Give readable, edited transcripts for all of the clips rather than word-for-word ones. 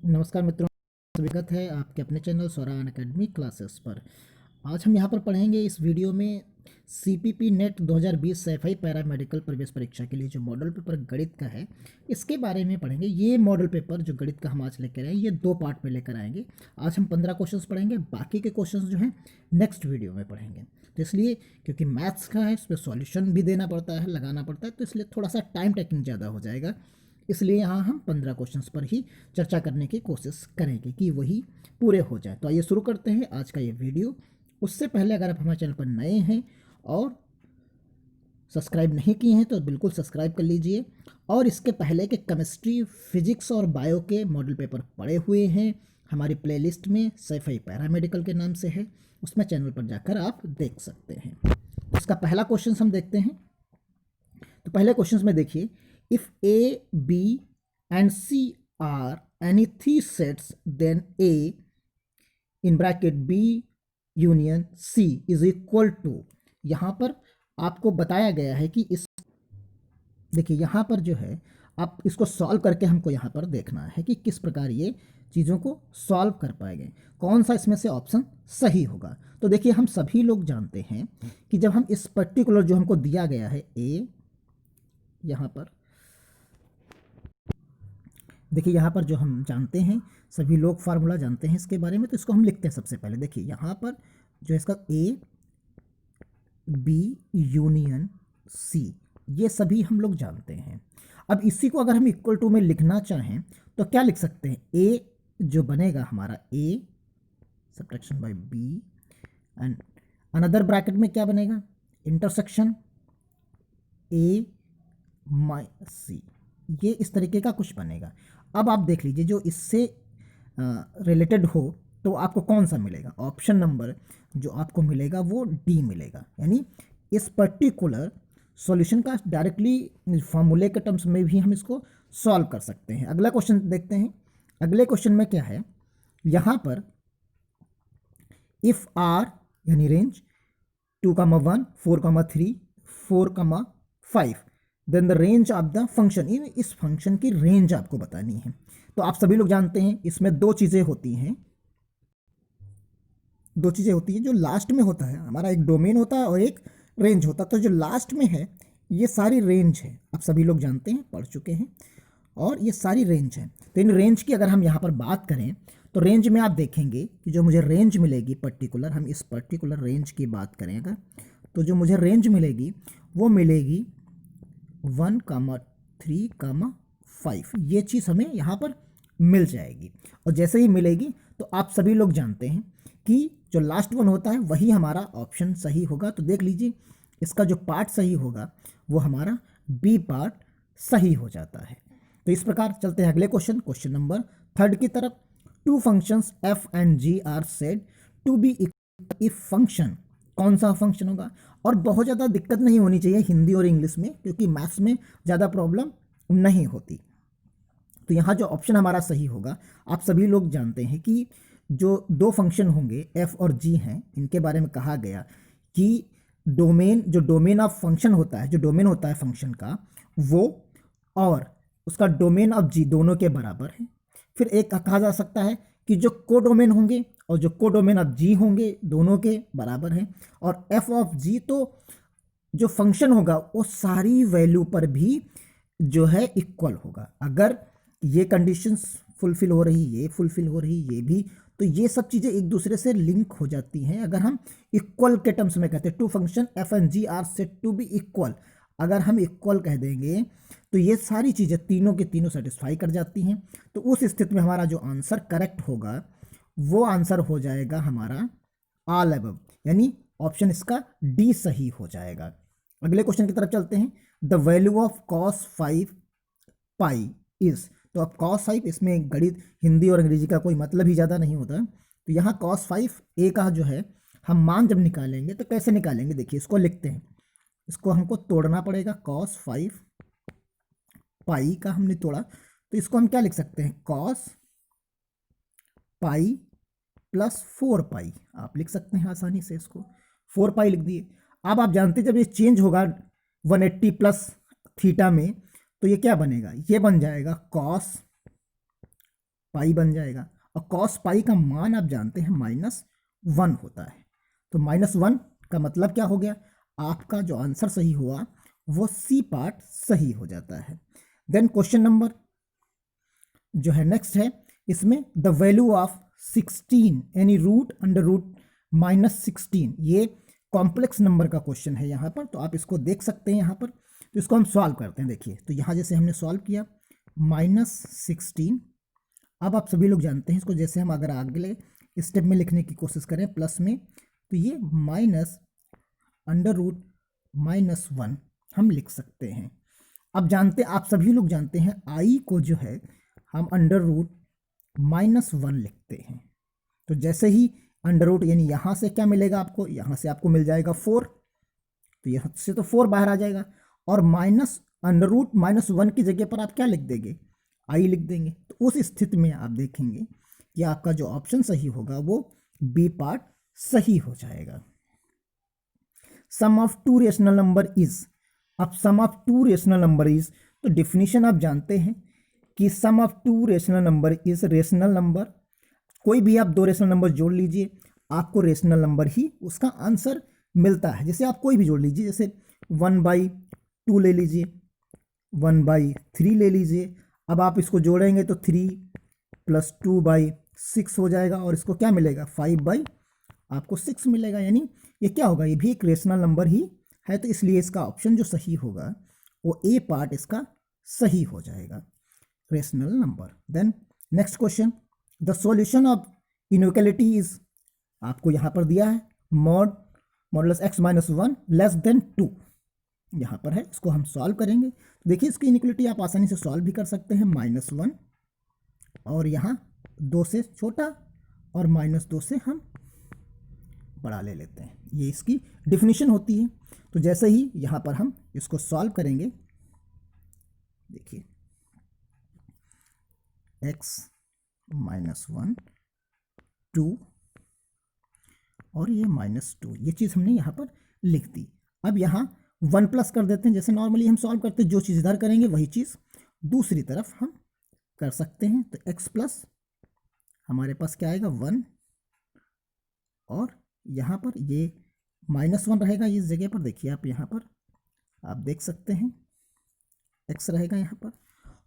नमस्कार मित्रों, स्वागत है आपके अपने चैनल स्वरा अनअकैडमी क्लासेस पर। आज हम यहाँ पर पढ़ेंगे इस वीडियो में सीपीपी नेट 2020 सैफई पैरामेडिकल प्रवेश परीक्षा के लिए जो मॉडल पेपर गणित का है इसके बारे में पढ़ेंगे। ये मॉडल पेपर जो गणित का हम आज लेकर आए ये 2 पार्ट में लेकर आएंगे। आज हम 15 क्वेश्चंस पढ़ेंगे, बाकी के क्वेश्चंस जो हैं नेक्स्ट वीडियो में पढ़ेंगे। तो इसलिए क्योंकि मैथ्स का है, इस पर सॉल्यूशन भी देना पड़ता है, लगाना पड़ता है, तो इसलिए थोड़ा सा टाइम टेकिंग ज़्यादा हो जाएगा। इसलिए यहाँ हम 15 क्वेश्चंस पर ही चर्चा करने की कोशिश करेंगे कि वही पूरे हो जाए। तो आइए शुरू करते हैं आज का ये वीडियो। उससे पहले अगर आप हमारे चैनल पर नए हैं और सब्सक्राइब नहीं किए हैं तो बिल्कुल सब्सक्राइब कर लीजिए। और इसके पहले के केमिस्ट्री, फिजिक्स और बायो के मॉडल पेपर पड़े हुए हैं हमारी प्लेलिस्ट में, सैफई पैरामेडिकल के नाम से है, उसमें चैनल पर जाकर आप देख सकते हैं। तो इसका पहला क्वेश्चन हम देखते हैं। तो पहले क्वेश्चन में देखिए, if A, B and C are any three sets, then A in bracket B union C is equal to, यहाँ पर आपको बताया गया है कि इस देखिए यहाँ पर जो है आप इसको सॉल्व करके हमको यहाँ पर देखना है कि किस प्रकार ये चीज़ों को सॉल्व कर पाएंगे, कौन सा इसमें से ऑप्शन सही होगा। तो देखिए हम सभी लोग जानते हैं कि जब हम इस पर्टिकुलर जो हमको दिया गया है ए, यहाँ पर देखिए यहाँ पर जो हम जानते हैं, सभी लोग फार्मूला जानते हैं इसके बारे में, तो इसको हम लिखते हैं। सबसे पहले देखिए यहाँ पर जो इसका ए बी यूनियन सी, ये सभी हम लोग जानते हैं। अब इसी को अगर हम इक्वल टू में लिखना चाहें तो क्या लिख सकते हैं, ए जो बनेगा हमारा a subtraction by b and another bracket में क्या बनेगा, इंटरसेक्शन ए माइनस सी, ये इस तरीके का कुछ बनेगा। अब आप देख लीजिए जो इससे रिलेटेड हो तो आपको कौन सा मिलेगा, ऑप्शन नंबर जो आपको मिलेगा वो डी मिलेगा। यानी इस पर्टिकुलर सॉल्यूशन का डायरेक्टली फॉर्मूले के टर्म्स में भी हम इसको सॉल्व कर सकते हैं। अगला क्वेश्चन देखते हैं। अगले क्वेश्चन में क्या है, यहाँ पर इफ़ आर यानी range 2,1, 4,3, 4,5 then the range of the function, इस फंक्शन की रेंज आपको बतानी है। तो आप सभी लोग जानते हैं इसमें दो चीज़ें होती हैं जो लास्ट में होता है हमारा, एक डोमेन होता है और एक रेंज होता है। तो जो लास्ट में है ये सारी रेंज है, आप सभी लोग जानते हैं, पढ़ चुके हैं, और ये सारी रेंज है। तो इन रेंज की अगर हम यहाँ पर बात करें तो रेंज में आप देखेंगे कि जो मुझे रेंज मिलेगी पर्टिकुलर, हम इस पर्टिकुलर रेंज की बात करें अगर, तो जो मुझे रेंज मिलेगी वो मिलेगी 1,3,5, ये चीज़ हमें यहाँ पर मिल जाएगी। और जैसे ही मिलेगी तो आप सभी लोग जानते हैं कि जो लास्ट वन होता है वही हमारा ऑप्शन सही होगा। तो देख लीजिए इसका जो पार्ट सही होगा वो हमारा बी पार्ट सही हो जाता है। तो इस प्रकार चलते हैं अगले क्वेश्चन नंबर 3 की तरफ। Two functions F and G are said to be equal if function, कौन सा फंक्शन होगा। और बहुत ज़्यादा दिक्कत नहीं होनी चाहिए हिंदी और इंग्लिश में, क्योंकि मैथ्स में ज़्यादा प्रॉब्लम नहीं होती। तो यहाँ जो ऑप्शन हमारा सही होगा, आप सभी लोग जानते हैं कि जो दो फंक्शन होंगे एफ और जी हैं, इनके बारे में कहा गया कि डोमेन ऑफ फंक्शन होता है, जो डोमेन होता है फंक्शन का वो और उसका डोमेन ऑफ जी दोनों के बराबर है। फिर एक कहा जा सकता है कि जो कोडोमेन होंगे और जो कोडोमेन ऑफ जी होंगे दोनों के बराबर हैं। और एफ ऑफ जी तो जो फंक्शन होगा वो सारी वैल्यू पर भी जो है इक्वल होगा। अगर ये कंडीशंस फुलफिल हो रही, ये फुलफिल हो रही, ये भी, तो ये सब चीज़ें एक दूसरे से लिंक हो जाती हैं। अगर हम इक्वल के टर्म्स में कहते हैं, two function F and G are said to be equal, अगर हम इक्वल कह देंगे तो ये सारी चीज़ें तीनों के तीनों सेटिस्फाई कर जाती हैं। तो उस स्थिति में हमारा जो आंसर करेक्ट होगा वो आंसर हो जाएगा हमारा ऑल अबव, यानी ऑप्शन इसका डी सही हो जाएगा। अगले क्वेश्चन की तरफ चलते हैं। The value of cos 5 pi is, तो अब cos 5, इसमें गणित हिंदी और अंग्रेजी का कोई मतलब ही ज़्यादा नहीं होता। तो यहाँ cos 5 ए का जो है हम मान जब निकालेंगे तो कैसे निकालेंगे, देखिए इसको लिखते हैं, इसको हमको तोड़ना पड़ेगा। cos 5 पाई का हमने तोड़ा तो इसको हम क्या लिख सकते हैं, cos पाई प्लस 4 पाई, आप लिख सकते हैं आसानी से, इसको 4 पाई लिख दिए। अब आप जानते हैं जब ये चेंज होगा 180 प्लस थीटा में तो ये क्या बनेगा, ये बन जाएगा cos पाई बन जाएगा, और कॉस पाई का मान आप जानते हैं -1 होता है। तो -1 का मतलब क्या हो गया, आपका जो आंसर सही हुआ वो सी पार्ट सही हो जाता है। देन क्वेश्चन नंबर जो है नेक्स्ट है, इसमें द वैल्यू ऑफ 16 यानी रूट अंडर रूट -16, ये कॉम्प्लेक्स नंबर का क्वेश्चन है यहाँ पर, तो आप इसको देख सकते हैं यहाँ पर। तो इसको हम सॉल्व करते हैं। देखिए, तो यहाँ जैसे हमने सॉल्व किया -16, अब आप सभी लोग जानते हैं इसको, जैसे हम अगर अगले स्टेप में लिखने की कोशिश करें प्लस में, तो ये माइनस अंडर रूट -1 हम लिख सकते हैं। अब जानते, आप सभी लोग जानते हैं आई को जो है हम अंडर रूट -1 लिखते हैं। तो जैसे ही अंडर रूट यानी यहाँ से क्या मिलेगा आपको, यहाँ से आपको मिल जाएगा 4, तो यहाँ से तो 4 बाहर आ जाएगा, और माइनस अंडर रूट -1 की जगह पर आप क्या लिख देंगे, आई लिख देंगे। तो उस स्थिति में आप देखेंगे कि आपका जो ऑप्शन सही होगा वो बी पार्ट सही हो जाएगा। Sum of two rational number is, अब sum of two rational number is, तो डिफिनीशन आप जानते हैं कि sum of two rational number is rational number, कोई भी आप दो रेशनल नंबर जोड़ लीजिए, आपको रेशनल नंबर ही उसका आंसर मिलता है। जैसे आप कोई भी जोड़ लीजिए, जैसे 1/2 ले लीजिए, 1/3 ले लीजिए। अब आप इसको जोड़ेंगे तो 3 + 2/6 हो जाएगा, और इसको क्या मिलेगा, 5/6 मिलेगा। यानी ये क्या होगा, ये भी एक रेशनल नंबर ही है, तो इसलिए इसका ऑप्शन जो सही होगा वो ए पार्ट इसका सही हो जाएगा, rational number. Then next question, the solution of inequality is, आपको यहाँ पर दिया है मॉडुलस x - 1 < 2, यहाँ पर है, इसको हम सॉल्व करेंगे। देखिए, इसकी इनइक्वालिटी आप आसानी से सॉल्व भी कर सकते हैं, -1 और यहाँ 2 से छोटा और -2 से हम बड़ा ले लेते हैं, ये इसकी डिफिनीशन होती है। तो जैसे ही यहाँ पर हम इसको सॉल्व करेंगे, देखिए x - 1 2 और ये -2, ये चीज़ हमने यहाँ पर लिख दी। अब यहाँ 1 प्लस कर देते हैं, जैसे नॉर्मली हम सॉल्व करते हैं, जो चीज़ इधर करेंगे वही चीज़ दूसरी तरफ हम कर सकते हैं। तो x प्लस हमारे पास क्या आएगा 1, और यहाँ पर ये -1 रहेगा इस जगह पर। देखिए आप यहाँ पर आप देख सकते हैं x रहेगा यहाँ पर,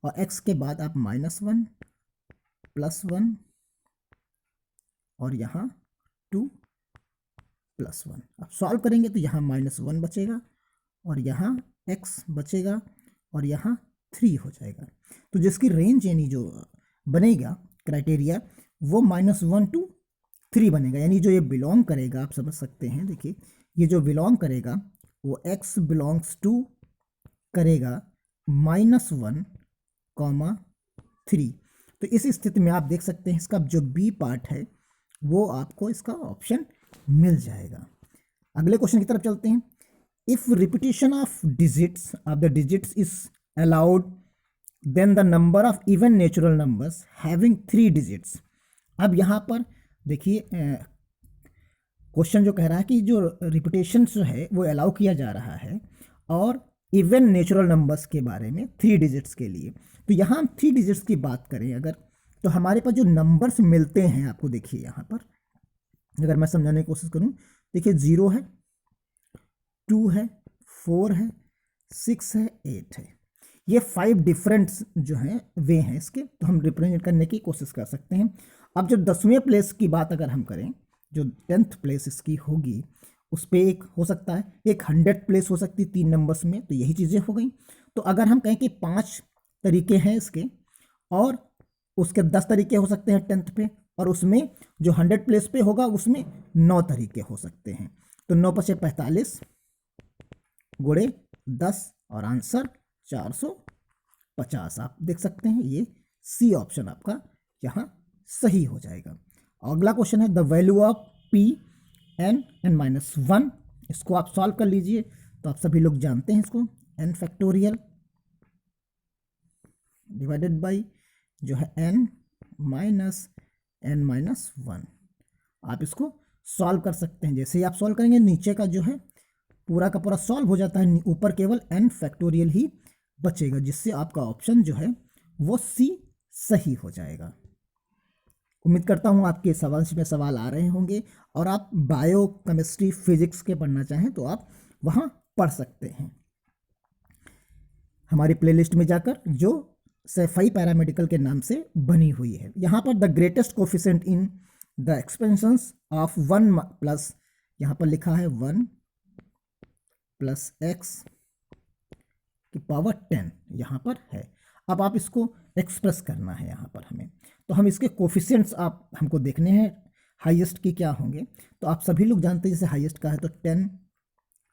और x के बाद आप -1 +1 और यहाँ 2 + 1। अब सॉल्व करेंगे तो यहाँ -1 बचेगा, और यहाँ x बचेगा, और यहाँ 3 हो जाएगा। तो जिसकी रेंज यानी जो बनेगा क्राइटेरिया वो -1 to 3 बनेगा, यानी जो ये बिलोंग करेगा, आप समझ सकते हैं। देखिए, ये जो बिलोंग करेगा वो x बिलोंग्स टू करेगा -1, 3। तो इस स्थिति में आप देख सकते हैं इसका जो बी पार्ट है वो आपको इसका ऑप्शन मिल जाएगा। अगले क्वेश्चन की तरफ चलते हैं। If repetition of the digits is allowed then the number of even natural numbers having 3 digits. अब यहाँ पर देखिए क्वेश्चन जो कह रहा है कि जो रिपीटेशन जो है वो अलाउ किया जा रहा है, और इवन नेचुरल नंबर्स के बारे में 3 डिजिट्स के लिए। तो यहाँ हम 3 डिजिट्स की बात करें अगर, तो हमारे पास जो नंबर्स मिलते हैं आपको, देखिए यहाँ पर अगर मैं समझाने की कोशिश करूँ, देखिए 0 है, 2 है, 4 है, 6 है, 8 है। ये 5 डिफरेंट जो हैं वे हैं इसके, तो हम रिप्रेजेंट करने की कोशिश कर सकते हैं। अब जब 10वें प्लेस की बात अगर हम करें, जो 10th प्लेस इसकी होगी उस पर एक हो सकता है, एक 100 प्लेस हो सकती है 3 नंबर्स में, तो यही चीज़ें हो गई। तो अगर हम कहें कि 5 तरीके हैं इसके, और उसके 10 तरीके हो सकते हैं 10th पे, और उसमें जो 100 प्लेस पे होगा उसमें 9 तरीके हो सकते हैं। तो 9 × 45 गुणे 10, और आंसर 450 आप देख सकते हैं। ये सी ऑप्शन आपका यहाँ सही हो जाएगा। अगला क्वेश्चन है the value of p n(n-1), इसको आप सॉल्व कर लीजिए। तो आप सभी लोग जानते हैं इसको, n फैक्टोरियल डिवाइडेड बाई जो है n-1। आप इसको सॉल्व कर सकते हैं। जैसे ही आप सॉल्व करेंगे नीचे का जो है पूरा का पूरा सॉल्व हो जाता है, ऊपर केवल n फैक्टोरियल ही बचेगा, जिससे आपका ऑप्शन जो है वो सी सही हो जाएगा। उम्मीद करता हूँ आपके सवाल में सवाल आ रहे होंगे, और आप बायो केमिस्ट्री फिजिक्स के पढ़ना चाहें तो आप वहाँ पढ़ सकते हैं हमारी प्लेलिस्ट में जाकर, जो सैफई पैरामेडिकल के नाम से बनी हुई है। यहाँ पर the greatest coefficient in the expansions of 1 plus, यहाँ पर लिखा है 1 प्लस एक्स की पावर 10 यहाँ पर है। अब आप इसको एक्सप्रेस करना है यहाँ पर हमें, तो हम इसके कोफिशिएंट्स आप हमको देखने हैं हाईएस्ट की क्या होंगे। तो आप सभी लोग जानते हैं जैसे हाईएस्ट का है तो 10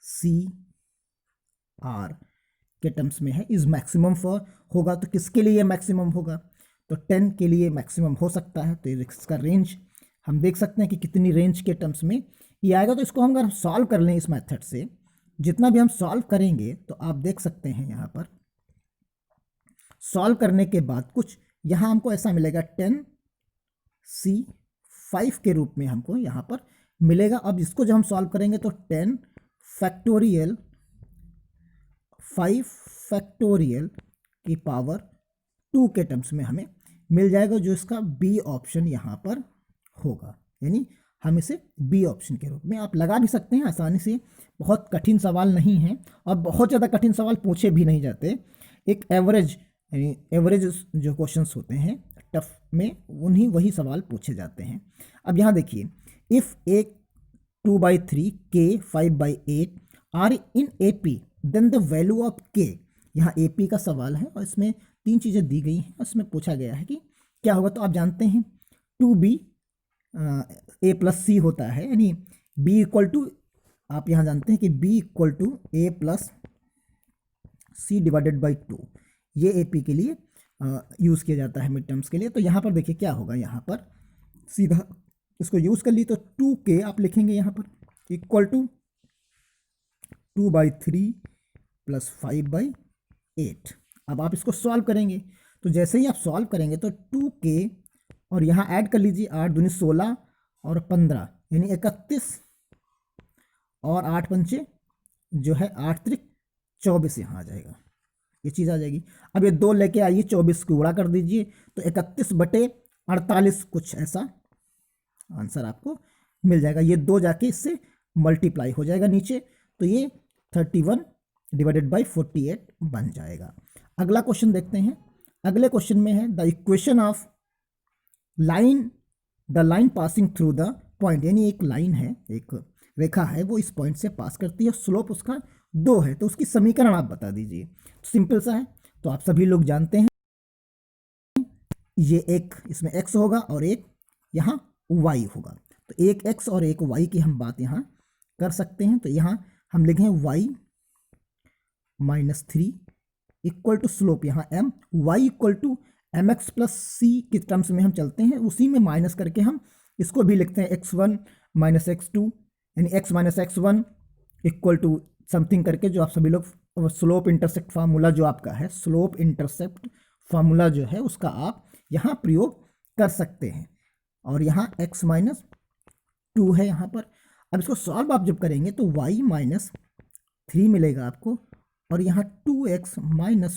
CR के टर्म्स में है, इज मैक्सिमम फॉर होगा, तो किसके लिए मैक्सिमम होगा, तो 10 के लिए मैक्सिमम हो सकता है। तो इसका रेंज हम देख सकते हैं कि कितनी रेंज के टर्म्स में ये आएगा। तो इसको हम अगर सॉल्व कर लें इस मेथड से, जितना भी हम सॉल्व करेंगे तो आप देख सकते हैं यहाँ पर सॉल्व करने के बाद कुछ यहाँ हमको ऐसा मिलेगा 10C5 के रूप में हमको यहाँ पर मिलेगा। अब इसको जब हम सॉल्व करेंगे तो 10 फैक्टोरियल 5 फैक्टोरियल की पावर 2 के टर्म्स में हमें मिल जाएगा, जो इसका बी ऑप्शन यहाँ पर होगा। यानी हम इसे बी ऑप्शन के रूप में आप लगा भी सकते हैं आसानी से, बहुत कठिन सवाल नहीं है और बहुत ज़्यादा कठिन सवाल पूछे भी नहीं जाते। एक एवरेज यानी एवरेज जो क्वेश्चंस होते हैं टफ में, उन्हीं वही सवाल पूछे जाते हैं। अब यहाँ देखिए, if A 2/3 K 5/8 are in AP then the value of K, यहाँ AP का सवाल है और इसमें 3 चीज़ें दी गई हैं, इसमें पूछा गया है कि क्या होगा। तो आप जानते हैं 2B A + C होता है, यानी B = आप यहाँ जानते हैं कि B = A + C / 2, ये AP के लिए यूज़ किया जाता है मिड टर्म्स के लिए। तो यहाँ पर देखिए क्या होगा, यहाँ पर सीधा इसको यूज़ कर ली तो 2K आप लिखेंगे यहाँ पर = 2/3 + 5/8। अब आप इसको सॉल्व करेंगे, तो जैसे ही आप सॉल्व करेंगे तो 2K और यहाँ ऐड कर लीजिए 8 दूनी 16 और 15 यानी 31 और 8 पंचे जो है 8 त्रिक 24 यहाँ आ जाएगा, ये चीज़ आ जाएगी। अब ये 2 लेके आइए 24 को गुणा कर दीजिए तो 31/48 कुछ ऐसा आंसर आपको मिल जाएगा। ये 2 जाके इससे मल्टीप्लाई हो जाएगा नीचे, तो ये 31 / 48 बन जाएगा। अगला क्वेश्चन देखते हैं। अगले क्वेश्चन में है the equation of line, the line passing through the point, यानी एक लाइन है, एक रेखा है, वो इस पॉइंट से पास करती है, स्लोप उसका 2 है, तो उसकी समीकरण आप बता दीजिए। सिंपल सा है, तो आप सभी लोग जानते हैं ये एक इसमें x होगा और एक यहाँ y होगा, तो एक x और एक y की हम बात यहाँ कर सकते हैं। तो यहाँ हम लिखें y - 3 = स्लोप यहाँ m, y = mx + c के टर्म्स में हम चलते हैं, उसी में माइनस करके हम इसको भी लिखते हैं x1 - x2, यानी x - x1 = समथिंग करके, जो आप सभी लोग स्लोप इंटरसेप्ट फार्मूला जो आपका है, स्लोप इंटरसेप्ट फार्मूला जो है उसका आप यहाँ प्रयोग कर सकते हैं। और यहाँ x - 2 है यहाँ पर। अब इसको सॉल्व आप जब करेंगे तो y - 3 मिलेगा आपको, और यहाँ 2x -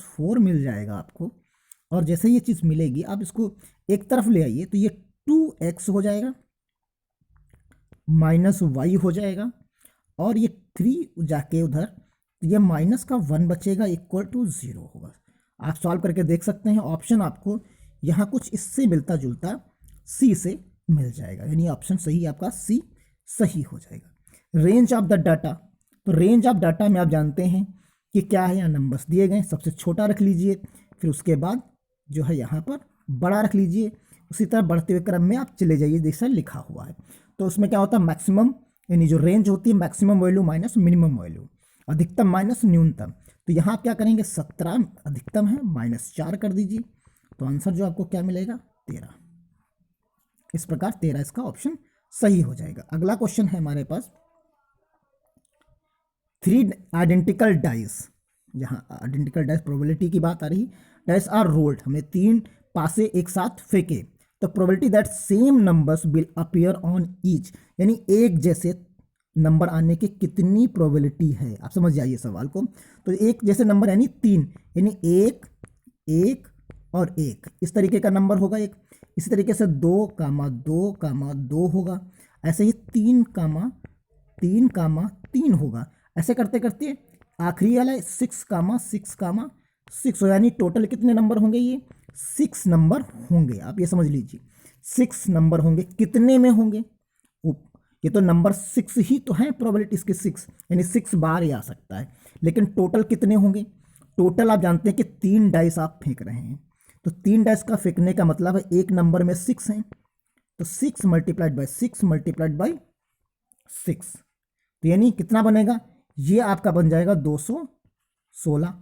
4 मिल जाएगा आपको। और जैसे ये चीज़ मिलेगी आप इसको एक तरफ ले आइए तो ये 2x हो जाएगा -y हो जाएगा, और ये 3 जाके उधर तो ये माइनस का 1 बचेगा = 0 होगा। आप सॉल्व करके देख सकते हैं, ऑप्शन आपको यहाँ कुछ इससे मिलता जुलता C से मिल जाएगा, यानी ऑप्शन सही आपका C सही हो जाएगा। रेंज ऑफ द डाटा, तो रेंज ऑफ डाटा में आप जानते हैं कि क्या है, यहाँ नंबर्स दिए गए, सबसे छोटा रख लीजिए, फिर उसके बाद जो है यहाँ पर बड़ा रख लीजिए, उसी तरह बढ़ते हुए क्रम में आप चले जाइए जैसा लिखा हुआ है। तो उसमें क्या होता है, मैक्सिमम यानी जो रेंज होती है maximum value minus minimum value, अधिकतम माइनस न्यूनतम। तो यहाँ आप क्या करेंगे, 17 अधिकतम है, -4 कर दीजिए, तो आंसर जो आपको क्या मिलेगा, 13। इस प्रकार 13 इसका ऑप्शन सही हो जाएगा। अगला क्वेश्चन है हमारे पास 3 आइडेंटिकल डाइस, यहाँ आइडेंटिकल डाइस प्रोबेबिलिटी की बात आ रही, डाइस आर रोल्ड, हमने 3 पासे एक साथ फेंके, तो probability that same numbers will appear on each, यानी एक जैसे नंबर आने की कितनी प्रोबेबिलिटी है, आप समझ जाइए सवाल को। तो एक जैसे नंबर यानी 3, यानी 1 1 और 1 इस तरीके का नंबर होगा एक। इसी तरीके से 2, 2 होगा। ऐसे ही 3, 3 होगा। ऐसे करते करते आखिरी वाला 6, 6 हो, यानी टोटल कितने नंबर होंगे? ये 6 नंबर होंगे। आप ये समझ लीजिए 6 नंबर होंगे। कितने में होंगे? ये तो नंबर 6 ही तो है, प्रोबेबिलिटी इसकी 6, यानी 6 बार ही आ सकता है। लेकिन टोटल कितने होंगे? टोटल आप जानते हैं कि 3 डाइस आप फेंक रहे हैं, तो 3 डाइस का फेंकने का मतलब है एक नंबर में 6 हैं, तो 6 मल्टीप्लाइड बाई 6 मल्टीप्लाइड बाई 6, तो यानी कितना बनेगा? ये आपका बन जाएगा 216,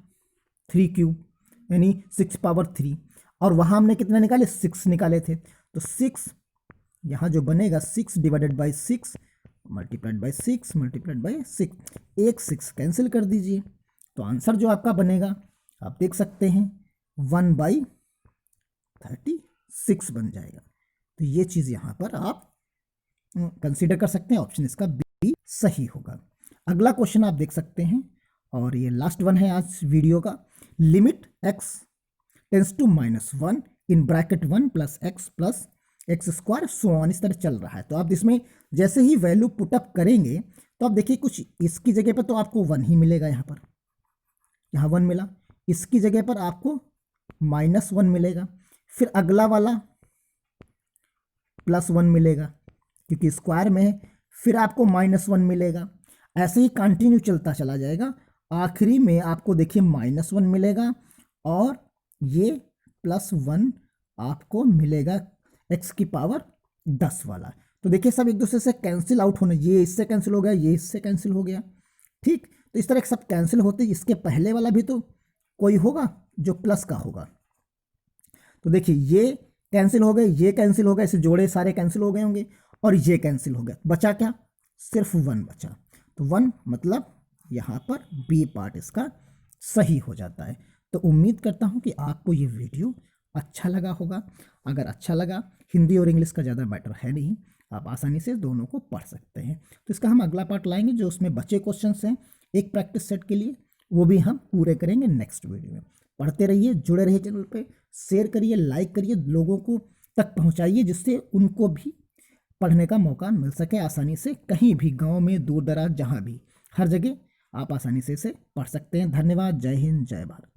3 क्यूब, यानी 6 पावर 3। और वहाँ हमने कितना निकाले? 6 निकाले थे, तो 6 यहाँ जो बनेगा 6 divided by 6 multiplied by 6 multiplied by 6, एक 6 कैंसिल कर दीजिए, तो आंसर जो आपका बनेगा आप देख सकते हैं 1/36 बन जाएगा। तो ये चीज़ यहाँ पर आप कंसीडर कर सकते हैं, ऑप्शन इसका बी सही होगा। अगला क्वेश्चन आप देख सकते हैं, और ये लास्ट वन है आज वीडियो का। Limit x tends to -1 in bracket 1 + x square so on, इस तरह चल रहा है। तो आप इसमें जैसे ही वैल्यू पुटअप करेंगे तो आप देखिए कुछ इसकी जगह पर तो आपको 1 ही मिलेगा, यहाँ पर, यहाँ 1 मिला, इसकी जगह पर आपको -1 मिलेगा, फिर अगला वाला +1 मिलेगा क्योंकि स्क्वायर में है, फिर आपको -1 मिलेगा। ऐसे ही कंटिन्यू चलता चला जाएगा। आखिरी में आपको देखिए -1 मिलेगा और ये +1 आपको मिलेगा x की पावर 10 वाला। तो देखिए सब एक दूसरे से कैंसिल आउट होने, ये इससे कैंसिल हो गया, ये इससे कैंसिल हो गया, ठीक। तो इस तरह सब कैंसिल होते, इसके पहले वाला भी तो कोई होगा जो प्लस का होगा। तो देखिए ये कैंसिल हो गए, ये कैंसिल हो गए, ऐसे जोड़े सारे कैंसिल हो गए होंगे, और ये कैंसिल हो गया, बचा क्या? सिर्फ 1 बचा। तो 1 मतलब यहाँ पर बी पार्ट इसका सही हो जाता है। तो उम्मीद करता हूँ कि आपको ये वीडियो अच्छा लगा होगा। अगर अच्छा लगा, हिंदी और इंग्लिश का ज़्यादा मैटर है नहीं, आप आसानी से दोनों को पढ़ सकते हैं। तो इसका हम अगला पार्ट लाएंगे जो उसमें बचे क्वेश्चंस हैं एक प्रैक्टिस सेट के लिए, वो भी हम पूरे करेंगे नेक्स्ट वीडियो में। पढ़ते रहिए, जुड़े रहिए चैनल पे, शेयर करिए, लाइक करिए, लोगों को तक पहुंचाइए जिससे उनको भी पढ़ने का मौका मिल सके आसानी से। कहीं भी गांव में, दूर दराज, जहां भी, हर जगह आप आसानी से इसे पढ़ सकते हैं। धन्यवाद। जय हिंद, जय भारत।